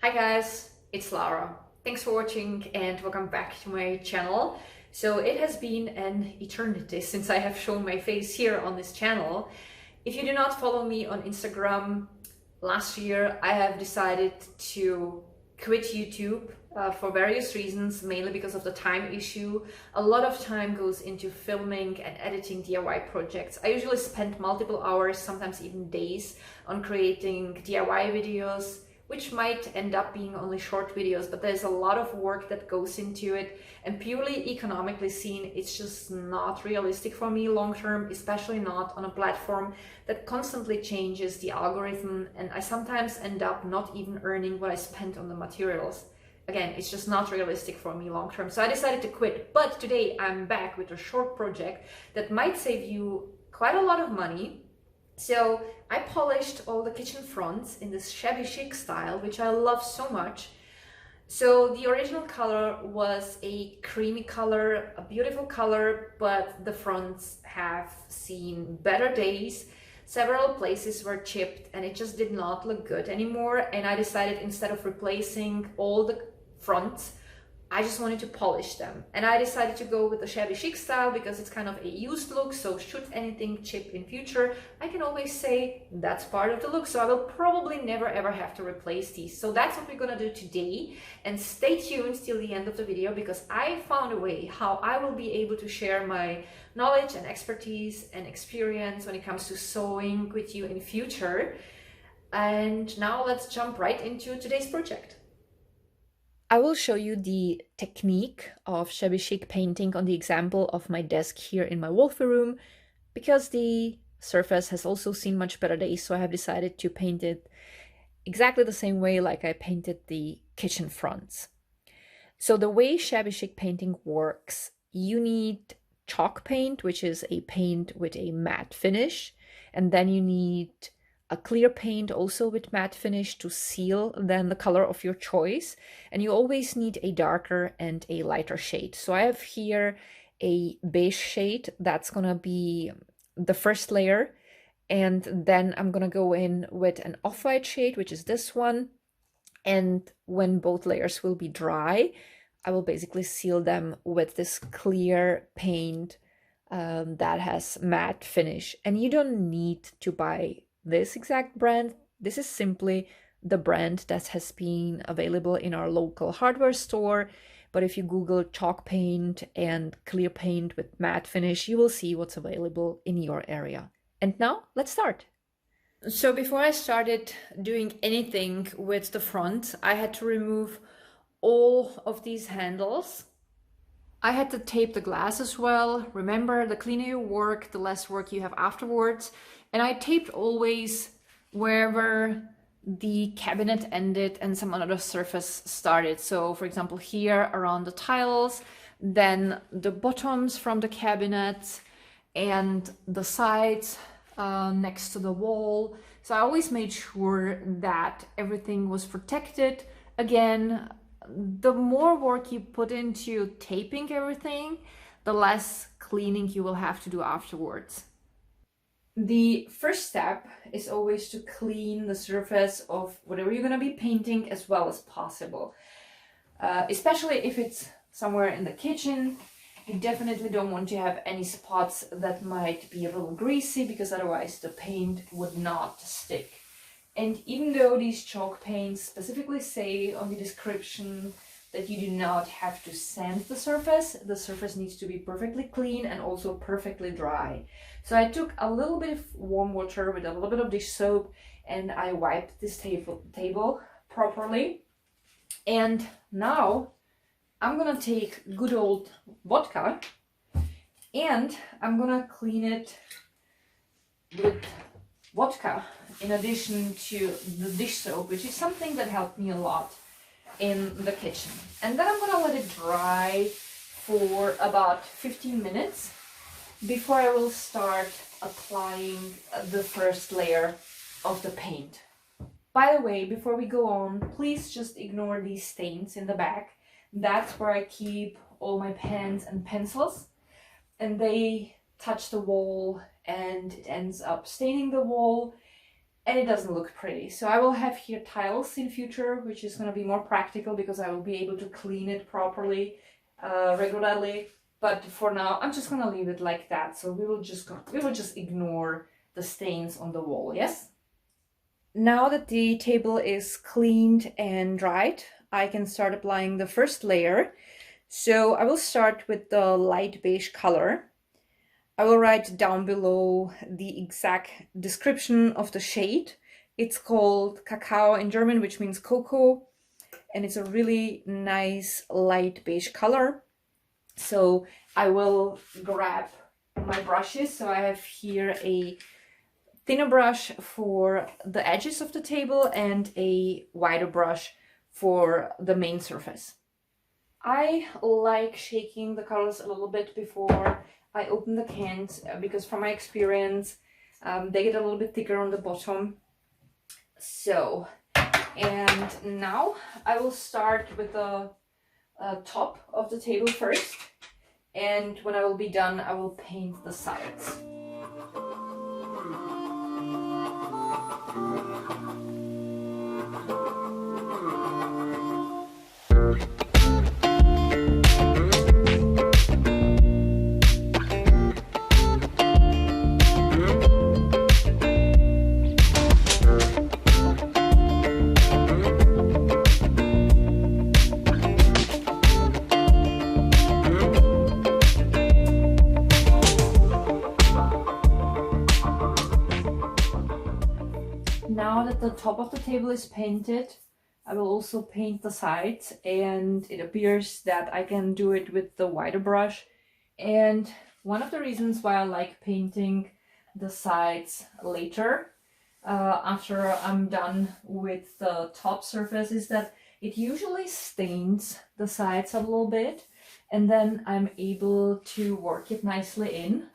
Hi guys, it's Lara. Thanks for watching and welcome back to my channel. So it has been an eternity since I have shown my face here on this channel. If you do not follow me on Instagram, last year I have decided to quit YouTube for various reasons, mainly because of the time issue. A lot of time goes into filming and editing DIY projects. I usually spend multiple hours, sometimes even days, on creating DIY videos, which might end up being only short videos, but there's a lot of work that goes into it, and purely economically seen, it's just not realistic for me long term, especially not on a platform that constantly changes the algorithm, and I sometimes end up not even earning what I spent on the materials. Again, it's just not realistic for me long term, so I decided to quit. But today I'm back with a short project that might save you quite a lot of money. So I polished all the kitchen fronts in this shabby chic style, which I love so much. So the original color was a creamy color, a beautiful color, but the fronts have seen better days. Several places were chipped and it just did not look good anymore. And I decided, instead of replacing all the fronts, I just wanted to polish them, and I decided to go with the shabby chic style because it's kind of a used look, so should anything chip in future, I can always say that's part of the look, so I will probably never ever have to replace these. So that's what we're gonna do today, and stay tuned till the end of the video because I found a way how I will be able to share my knowledge and expertise and experience when it comes to sewing with you in future. And now let's jump right into today's project. I will show you the technique of shabby chic painting on the example of my desk here in my Wolfie room, because the surface has also seen much better days, so I have decided to paint it exactly the same way like I painted the kitchen fronts. So the way shabby chic painting works, you need chalk paint, which is a paint with a matte finish, and then you need a clear paint also with matte finish to seal then the color of your choice, and you always need a darker and a lighter shade. So I have here a beige shade that's gonna be the first layer, and then I'm gonna go in with an off-white shade, which is this one, and when both layers will be dry, I will basically seal them with this clear paint that has matte finish. And you don't need to buy this exact brand. This is simply the brand that has been available in our local hardware store. But if you Google chalk paint and clear paint with matte finish, you will see what's available in your area. And now let's start. So before I started doing anything with the front, I had to remove all of these handles. I had to tape the glass as well. Remember, the cleaner you work, the less work you have afterwards. And I taped always wherever the cabinet ended and some other surface started. So for example, here around the tiles, then the bottoms from the cabinets and the sides next to the wall. So I always made sure that everything was protected. Again, the more work you put into taping everything, the less cleaning you will have to do afterwards. The first step is always to clean the surface of whatever you're going to be painting as well as possible. Especially if it's somewhere in the kitchen, you definitely don't want to have any spots that might be a little greasy, because otherwise the paint would not stick. And even though these chalk paints specifically say on the description that you do not have to sand the surface needs to be perfectly clean and also perfectly dry. So I took a little bit of warm water with a little bit of dish soap and I wiped this table properly. And now I'm gonna take good old vodka and I'm gonna clean it with vodka in addition to the dish soap, which is something that helped me a lot in the kitchen. And then I'm gonna let it dry for about 15 minutes before I will start applying the first layer of the paint. By the way, before we go on, please just ignore these stains in the back. That's where I keep all my pens and pencils, and they touch the wall and it ends up staining the wall. and it doesn't look pretty. So I will have here tiles in future, which is going to be more practical because I will be able to clean it properly regularly. But for now, I'm just going to leave it like that. So we will just ignore the stains on the wall, yes? Now that the table is cleaned and dried, I can start applying the first layer. So I will start with the light beige color. I will write down below the exact description of the shade. It's called Cacao in German, which means cocoa, and it's a really nice light beige color. So I will grab my brushes. So I have here a thinner brush for the edges of the table and a wider brush for the main surface. I like shaking the colors a little bit before I open the cans because from my experience, they get a little bit thicker on the bottom. So, and now I will start with the top of the table first. And when I will be done, I will paint the sides. Now that the top of the table is painted, I will also paint the sides, and it appears that I can do it with the wider brush. And one of the reasons why I like painting the sides later, after I'm done with the top surface, is that it usually stains the sides a little bit, and then I'm able to work it nicely in.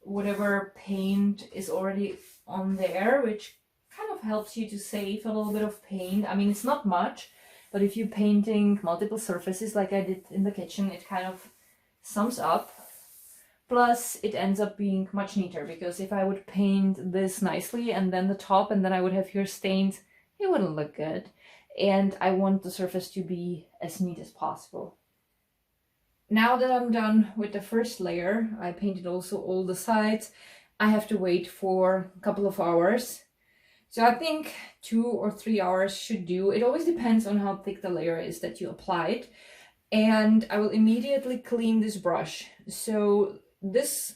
Whatever paint is already on there, which kind of helps you to save a little bit of paint. I mean, it's not much, but if you're painting multiple surfaces like I did in the kitchen, it kind of sums up. Plus, it ends up being much neater, because if I would paint this nicely and then the top, and then I would have here stains, it wouldn't look good. And I want the surface to be as neat as possible. Now that I'm done with the first layer, I painted also all the sides. I have to wait for a couple of hours. So I think 2 or 3 hours should do. It always depends on how thick the layer is that you applied. And I will immediately clean this brush. So this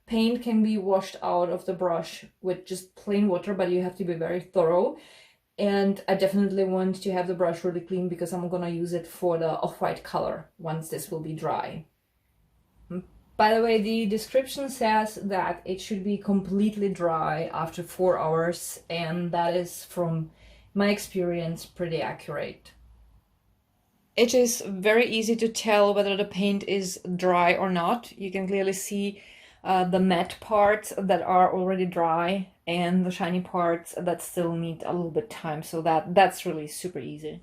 paint can be washed out of the brush with just plain water, but you have to be very thorough. And I definitely want to have the brush really clean because I'm gonna use it for the off-white color once this will be dry. By the way, the description says that it should be completely dry after 4 hours, and that is, from my experience, pretty accurate. It is very easy to tell whether the paint is dry or not. You can clearly see the matte parts that are already dry and the shiny parts that still need a little bit time, so that's really super easy.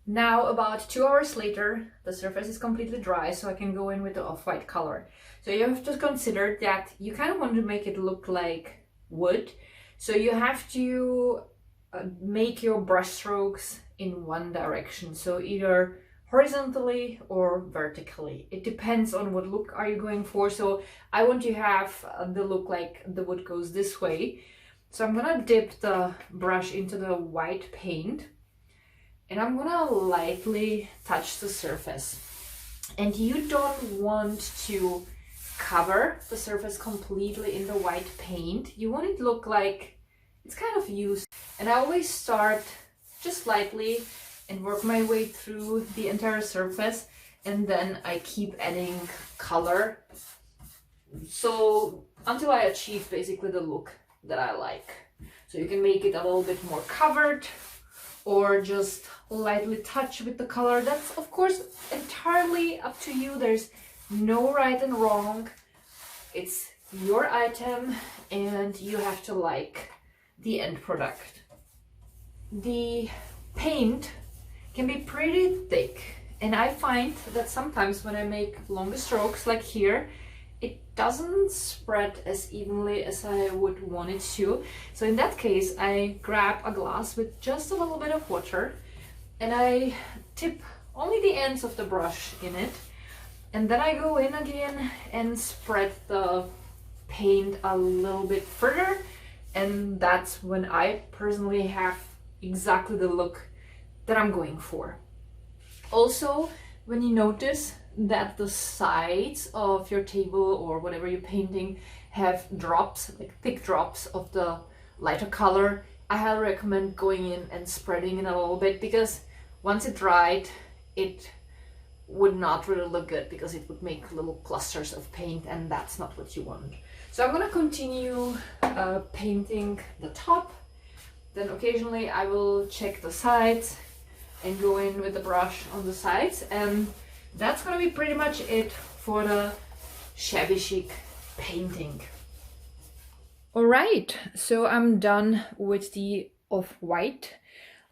Now, about 2 hours later, the surface is completely dry, so I can go in with the off-white color. So you have to consider that you kind of want to make it look like wood. So you have to make your brush strokes in one direction. So either horizontally or vertically. It depends on what look are you going for. So I want to have the look like the wood goes this way. So I'm gonna dip the brush into the white paint, and I'm gonna lightly touch the surface. And you don't want to cover the surface completely in the white paint. You want it to look like it's kind of used. And I always start just lightly and work my way through the entire surface, and then I keep adding color. So until I achieve basically the look that I like. So you can make it a little bit more covered, or just lightly touch with the color. That's of course entirely up to you. There's no right and wrong. It's your item and you have to like the end product. The paint can be pretty thick, and I find that sometimes when I make longer strokes like here, it doesn't spread as evenly as I would want it to. So in that case, I grab a glass with just a little bit of water and I tip only the ends of the brush in it. And then I go in again and spread the paint a little bit further. And that's when I personally have exactly the look that I'm going for. Also, when you notice that the sides of your table or whatever you're painting have drops, like thick drops of the lighter color, I highly recommend going in and spreading it a little bit, because once it dried, it would not really look good because it would make little clusters of paint, and that's not what you want. So I'm gonna continue painting the top. Then occasionally I will check the sides and go in with the brush on the sides, and that's gonna be pretty much it for the Shabby Chic painting. All right, so I'm done with the off-white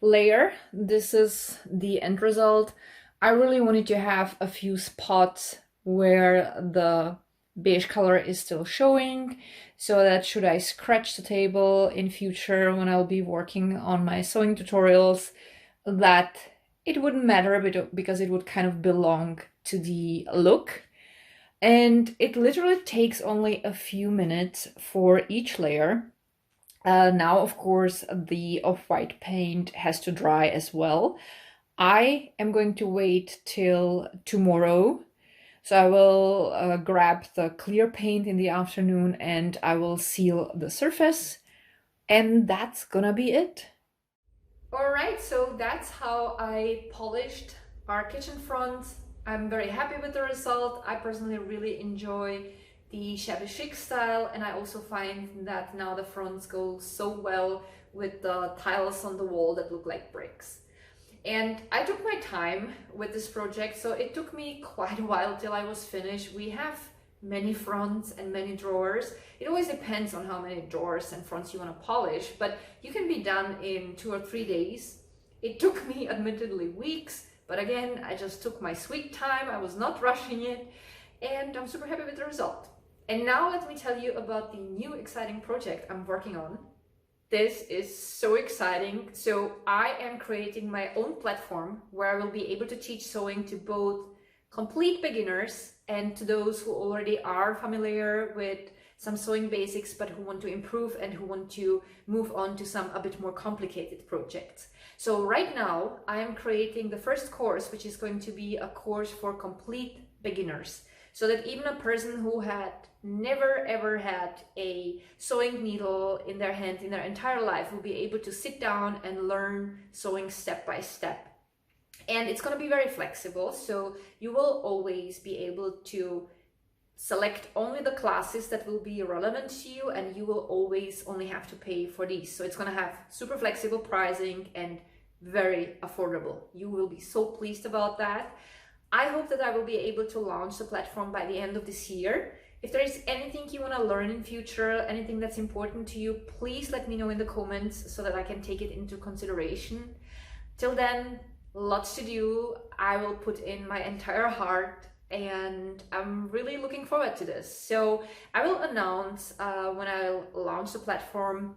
layer. This is the end result. I really wanted to have a few spots where the beige color is still showing, so that should I scratch the table in future when I'll be working on my sewing tutorials, that it wouldn't matter because it would kind of belong to the look. And it literally takes only a few minutes for each layer. Now, of course, the off-white paint has to dry as well. I am going to wait till tomorrow. So I will grab the clear paint in the afternoon and I will seal the surface. And that's gonna be it. All right, so that's how I polished our kitchen front. I'm very happy with the result. I personally really enjoy the Shabby Chic style, and I also find that now the fronts go so well with the tiles on the wall that look like bricks. And I took my time with this project, so it took me quite a while till I was finished. We have many fronts and many drawers. It always depends on how many drawers and fronts you want to polish, but you can be done in 2 or 3 days. It took me admittedly weeks, but again, I just took my sweet time. I was not rushing it, and I'm super happy with the result. And now let me tell you about the new exciting project I'm working on. This is so exciting. So I am creating my own platform where I will be able to teach sewing to both complete beginners and to those who already are familiar with some sewing basics but who want to improve and who want to move on to some a bit more complicated projects. So right now I am creating the first course, which is going to be a course for complete beginners, so that even a person who had never ever had a sewing needle in their hand in their entire life will be able to sit down and learn sewing step by step. And it's going to be very flexible, so you will always be able to select only the classes that will be relevant to you, and you will always only have to pay for these. So it's going to have super flexible pricing and very affordable. You will be so pleased about that. I hope that I will be able to launch the platform by the end of this year. If there is anything you want to learn in future, anything that's important to you, please let me know in the comments so that I can take it into consideration. Till then, lots to do. I will put in my entire heart, and I'm really looking forward to this. So I will announce when I launch the platform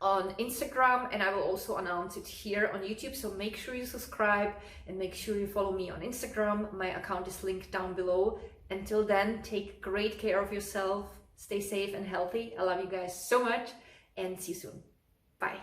on Instagram, and I will also announce it here on YouTube. So make sure you subscribe and make sure you follow me on Instagram. My account is linked down below. Until then, take great care of yourself, stay safe and healthy. I love you guys so much, and see you soon. Bye.